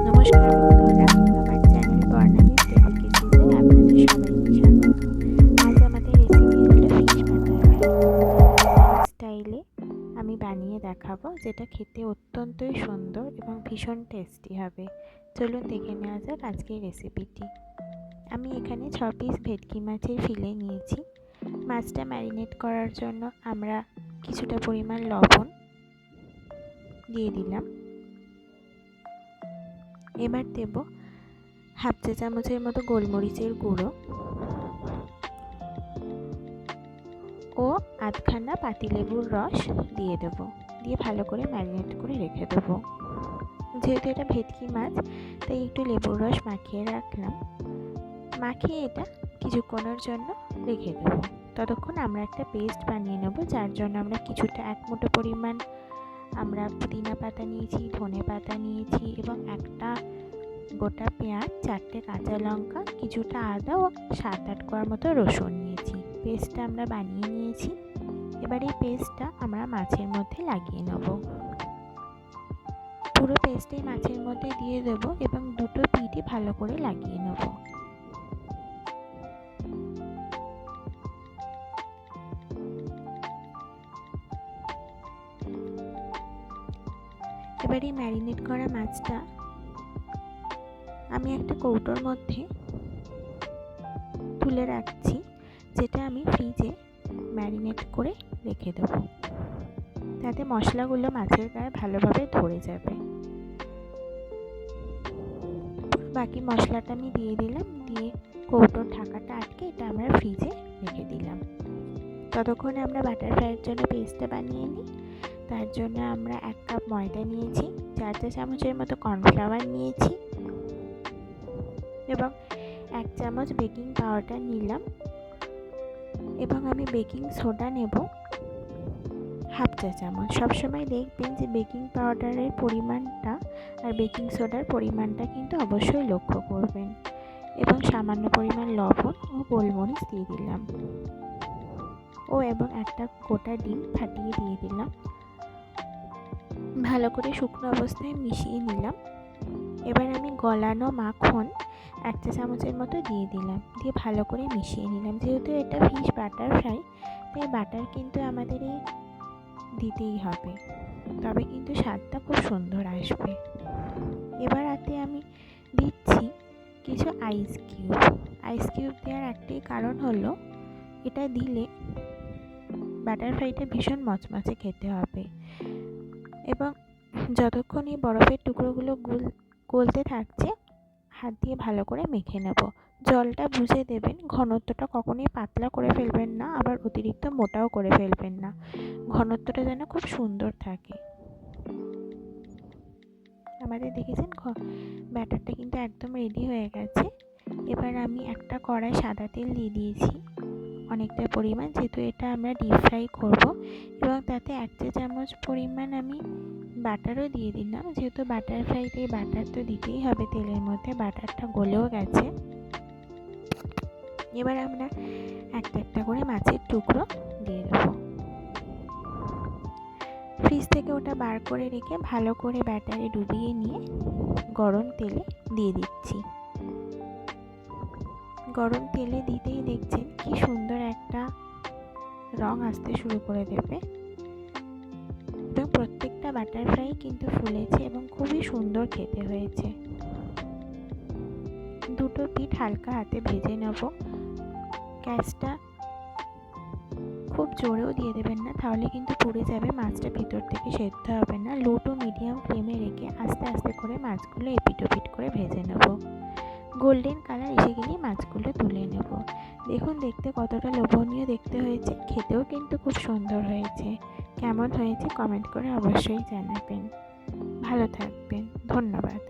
নমস্কার বন্ধুরা, আমার চ্যানেল বর্ণালী টেবিল কিচেনে আপনাদের সবাইকে স্বাগত। আজ আমাদের রেসিপি হলো ফিশ বাটার ফ্রাই। স্টাইলে আমি বানিয়ে দেখাবো, যেটা খেতে অত্যন্তই সুন্দর এবং ভীষণ টেস্টি হবে। চলুন দেখে নেওয়া যাক আজকের রেসিপিটি। আমি এখানে 6 পিস ভেটকি মাছের ফিলে নিয়েছি। মাছটা ম্যারিনেট করার জন্য আমরা কিছুটা পরিমাণ লবণ দিয়ে দিলাম। এবার দেব হাফ চা চামচের মতো গোলমরিচের গুঁড়ো ও আধখানা পাতিলেবুর রস দিয়ে দেব। দিয়ে ভালো করে ম্যারিনেট করে রেখে দেবো। যেহেতু এটা ভেটকি মাছ, তাই একটু লেবুর রস মাখিয়ে রাখলাম। মাখিয়ে এটা কিছুক্ষণের জন্য রেখে দেবো। ততক্ষণ আমরা একটা পেস্ট বানিয়ে নেব, যার জন্য আমরা কিছুটা 1 মুঠো পরিমাণ আমরা পুদিনা পাতা নিয়েছি, ধনে পাতা নিয়েছি এবং একটা গোটা পেঁয়াজ, 4টে কাঁচা লঙ্কা, কিছুটা আদা ও 7-8 কোয়ার মতো রসুন নিয়েছি। পেস্টটা আমরা বানিয়ে নিয়েছি। এবার এই পেস্টটা আমরা মাছের মধ্যে লাগিয়ে নেব। পুরো পেস্টটাই মাছের মধ্যে দিয়ে দেব এবং দুটো পিঠই ভালো করে লাগিয়ে নেব। এবার এই ম্যারিনেট করা মাছটা আমি একটা কৌটোর মধ্যে তুলে রাখছি, যেটা আমি ফ্রিজে ম্যারিনেট করে রেখে দেব, যাতে মশলাগুলো মাছের গায়ে ভালোভাবে ধরে যাবে। বাকি মশলাটা আমি দিয়ে দিলাম, দিয়ে কৌটোর ঢাকাটা আটকে এটা আমরা ফ্রিজে রেখে দিলাম। ততক্ষণে আমরা বাটার ফ্রাইয়ের জন্য পেস্টটা বানিয়ে নিই। তার জন্য আমরা 1 কাপ ময়দা নিয়েছি, 4 চা চামচের মতো কর্নফ্লাওয়ার নিয়েছি এবং 1 চামচ বেকিং পাউডার নিলাম এবং আমি বেকিং সোডা নেব হাফ চা চামচ। সবসময় দেখবেন যে বেকিং পাউডারের পরিমাণটা আর বেকিং সোডার পরিমাণটা কিন্তু অবশ্যই লক্ষ্য করবেন। এবং সামান্য পরিমাণ লবণ ও গোলমরিচ দিয়ে দিলাম এবং একটা গোটা ডিম ফাটিয়ে দিয়ে দিলাম। ভালো করে শুকনো অবস্থায় মিশিয়ে নিলাম। এবার আমি গলানো মাখন 1 চা চামচের মতো দিয়ে দিলাম, দিয়ে ভালো করে মিশিয়ে নিলাম। যেহেতু এটা ফিশ বাটার ফ্রাই, তাই বাটার কিন্তু আমাদের এই দিতেই হবে, তবে কিন্তু স্বাদটা খুব সুন্দর আসবে। এবার হাতে আমি দিচ্ছি কিছু আইস কিউব দেওয়ার একটাই কারণ হলো, এটা দিলে বাটার ফ্রাইটা ভীষণ মচমচে খেতে হবে এবং যতক্ষণ এই বরফের টুকরোগুলো গলতে থাকছে, হাত দিয়ে ভালো করে মেখে নেব। জলটা বুঝে দেবেন, ঘনত্বটা কখনোই পাতলা করে ফেলবেন না, আবার অতিরিক্ত মোটাও করে ফেলবেন না। ঘনত্বটা যেন খুব সুন্দর থাকে। আমাদের দেখেছেন ব্যাটারটা কিন্তু একদম রেডি হয়ে গেছে। এবার আমি একটা কড়াই সাদা তেল দিয়ে দিয়েছি অনেকটা পরিমাণ, যেহেতু এটা আমরা ডিপ ফ্রাই করব, এবং তাতে 1 চা চামচ পরিমাণ আমি বাটারও দিয়ে দিলাম। যেহেতু বাটার ফ্রাইতে বাটার তো দিতেই হবে তেলের মধ্যে, বাটারটা গলেও গেছে। এবার আমরা একটা একটা করে মাছের টুকরো দিয়ে দেবো। ফ্রিজ থেকে ওটা বার করে রেখে ভালো করে ব্যাটারে ডুবিয়ে নিয়ে গরম তেলে দিয়ে দিচ্ছি। গরম তেলে দিতেই দেখছেন কি সুন্দর একটা রং আসতে শুরু করে দেবে এবং প্রত্যেকটা বাটার ফ্রাই কিন্তু ফুলেছে এবং খুবই সুন্দর খেতে হয়েছে। দুটো পিঠ হালকা হাতে ভেজে নেব। গ্যাসটা খুব জোরেও দিয়ে দেবেন না, তাহলে কিন্তু পুড়ে যাবে, মাছটা ভিতর থেকে সেদ্ধ হবে না। লো টু মিডিয়াম ফ্লেমে রেখে আস্তে আস্তে করে মাছগুলো এপিট ওপিট করে ভেজে নেব। গোল্ডেন কালার এসে গেলেই মাছগুলো তুলে নেব। দেখুন দেখতে কতটা লোভনীয় দেখতে হয়েছে, খেতেও কিন্তু খুব সুন্দর হয়েছে। কেমন হয়েছে কমেন্ট করে অবশ্যই জানাবেন। ভালো থাকবেন, ধন্যবাদ।